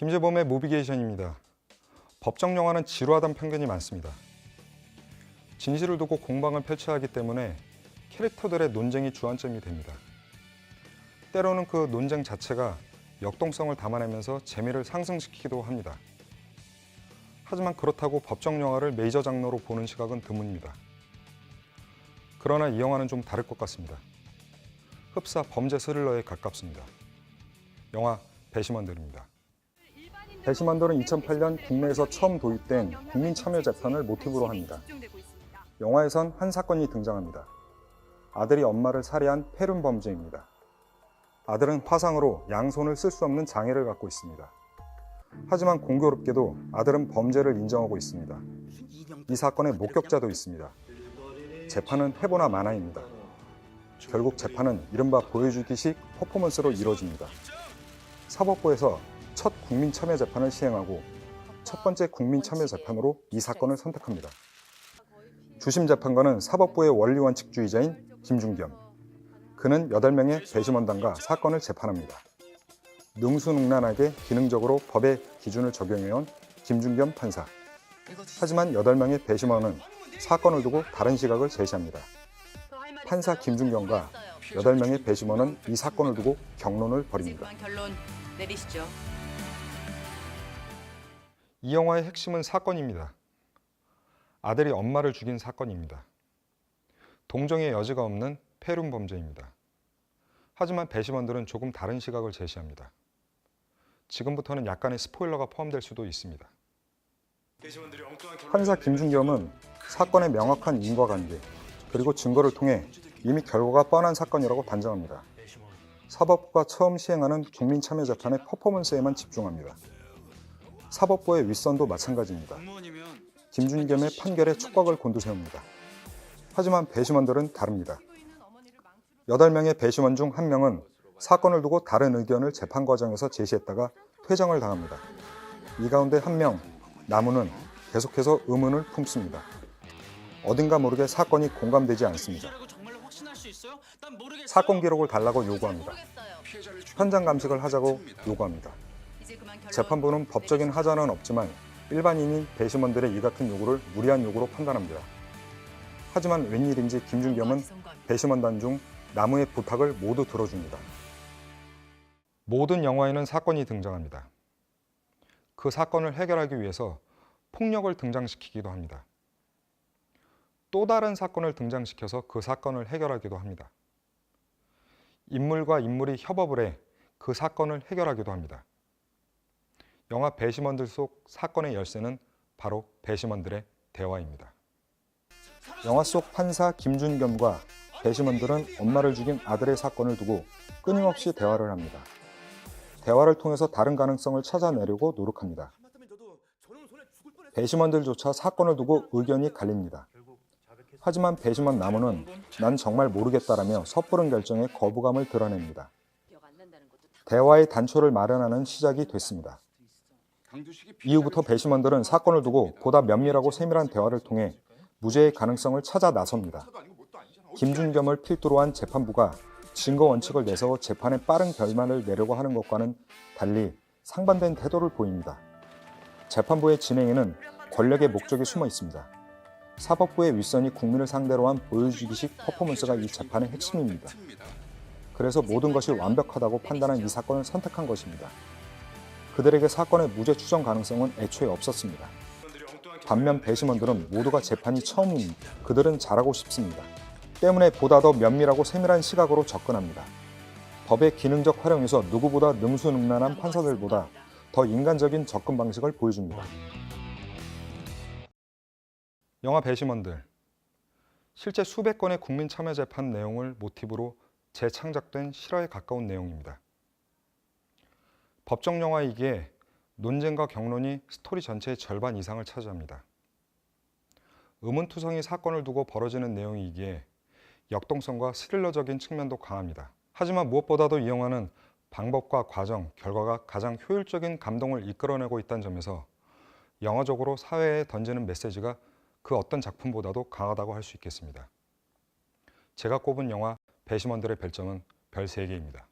김재범의 무비게이션입니다. 법정 영화는 지루하다는 편견이 많습니다. 진실을 두고 공방을 펼쳐야 하기 때문에 캐릭터들의 논쟁이 주안점이 됩니다. 때로는 그 논쟁 자체가 역동성을 담아내면서 재미를 상승시키기도 합니다. 하지만 그렇다고 법정 영화를 메이저 장르로 보는 시각은 드뭅니다. 그러나 이 영화는 좀 다를 것 같습니다. 흡사 범죄 스릴러에 가깝습니다. 영화 배심원들입니다. 배심원들은 2008년 국내에서 처음 도입된 국민참여재판을 모티브로 합니다. 영화에선 한 사건이 등장합니다. 아들이 엄마를 살해한 폐륜 범죄입니다. 아들은 화상으로 양손을 쓸 수 없는 장애를 갖고 있습니다. 하지만 공교롭게도 아들은 범죄를 인정하고 있습니다. 이 사건의 목격자도 있습니다. 재판은 해보나 마나입니다. 결국 재판은 이른바 보여주기식 퍼포먼스로 이루어집니다. 사법부에서 첫 국민참여재판을 시행하고 첫 번째 국민참여재판으로 이 사건을 선택합니다. 주심 재판관은 사법부의 원리원칙주의자인 김준겸. 그는 8명의 배심원단과 사건을 재판합니다. 능수능란하게 기능적으로 법의 기준을 적용해온 김준겸 판사. 하지만 8명의 배심원은 사건을 두고 다른 시각을 제시합니다. 판사 김준겸과 8명의 배심원은 이 사건을 두고 격론을 벌입니다. 결론 내리시죠. 이 영화의 핵심은 사건입니다. 아들이 엄마를 죽인 사건입니다. 동정의 여지가 없는 폐륜 범죄입니다. 하지만 배심원들은 조금 다른 시각을 제시합니다. 지금부터는 약간의 스포일러가 포함될 수도 있습니다. 판사 김준겸은 사건의 명확한 인과관계 그리고 증거를 통해 이미 결과가 뻔한 사건이라고 단정합니다. 사법부가 처음 시행하는 국민참여재판의 퍼포먼스에만 집중합니다. 사법부의 윗선도 마찬가지입니다. 김준겸의 판결에 촉각을 곤두세웁니다. 하지만 배심원들은 다릅니다. 8명의 배심원 중 1명은 사건을 두고 다른 의견을 재판 과정에서 제시했다가 퇴정을 당합니다. 이 가운데 1명, 나무는 계속해서 의문을 품습니다. 어딘가 모르게 사건이 공감되지 않습니다. 사건 기록을 달라고 요구합니다. 현장 감식을 하자고 요구합니다. 재판부는 법적인 하자는 없지만 일반인인 배심원들의 이 같은 요구를 무리한 요구로 판단합니다. 하지만 웬일인지 김준겸은 배심원단 중 나무의 부탁을 모두 들어줍니다. 모든 영화에는 사건이 등장합니다. 그 사건을 해결하기 위해서 폭력을 등장시키기도 합니다. 또 다른 사건을 등장시켜서 그 사건을 해결하기도 합니다. 인물과 인물이 협업을 해 그 사건을 해결하기도 합니다. 영화 배심원들 속 사건의 열쇠는 바로 배심원들의 대화입니다. 영화 속 판사 김준겸과 배심원들은 엄마를 죽인 아들의 사건을 두고 끊임없이 대화를 합니다. 대화를 통해서 다른 가능성을 찾아내려고 노력합니다. 배심원들조차 사건을 두고 의견이 갈립니다. 하지만 배심원 나무는 난 정말 모르겠다라며 섣부른 결정에 거부감을 드러냅니다. 대화의 단초를 마련하는 시작이 됐습니다. 이후부터 배심원들은 사건을 두고 보다 면밀하고 세밀한 대화를 통해 무죄의 가능성을 찾아 나섭니다. 김준겸을 필두로 한 재판부가 증거 원칙을 내세워 재판에 빠른 결말을 내려고 하는 것과는 달리 상반된 태도를 보입니다. 재판부의 진행에는 권력의 목적이 숨어 있습니다. 사법부의 윗선이 국민을 상대로 한 보여주기식 퍼포먼스가 이 재판의 핵심입니다. 그래서 모든 것이 완벽하다고 판단한 이 사건을 선택한 것입니다. 그들에게 사건의 무죄 추정 가능성은 애초에 없었습니다. 반면 배심원들은 모두가 재판이 처음입니다. 그들은 잘하고 싶습니다. 때문에 보다 더 면밀하고 세밀한 시각으로 접근합니다. 법의 기능적 활용에서 누구보다 능수능란한 판사들보다 더 인간적인 접근 방식을 보여줍니다. 영화 배심원들. 실제 수백 건의 국민참여재판 내용을 모티브로 재창작된 실화에 가까운 내용입니다. 법정 영화이기에 논쟁과 격론이 스토리 전체의 절반 이상을 차지합니다. 의문투성이 사건을 두고 벌어지는 내용이기에 역동성과 스릴러적인 측면도 강합니다. 하지만 무엇보다도 이 영화는 방법과 과정, 결과가 가장 효율적인 감동을 이끌어내고 있다는 점에서 영화적으로 사회에 던지는 메시지가 그 어떤 작품보다도 강하다고 할 수 있겠습니다. 제가 꼽은 영화 배심원들의 별점은 별 3개입니다.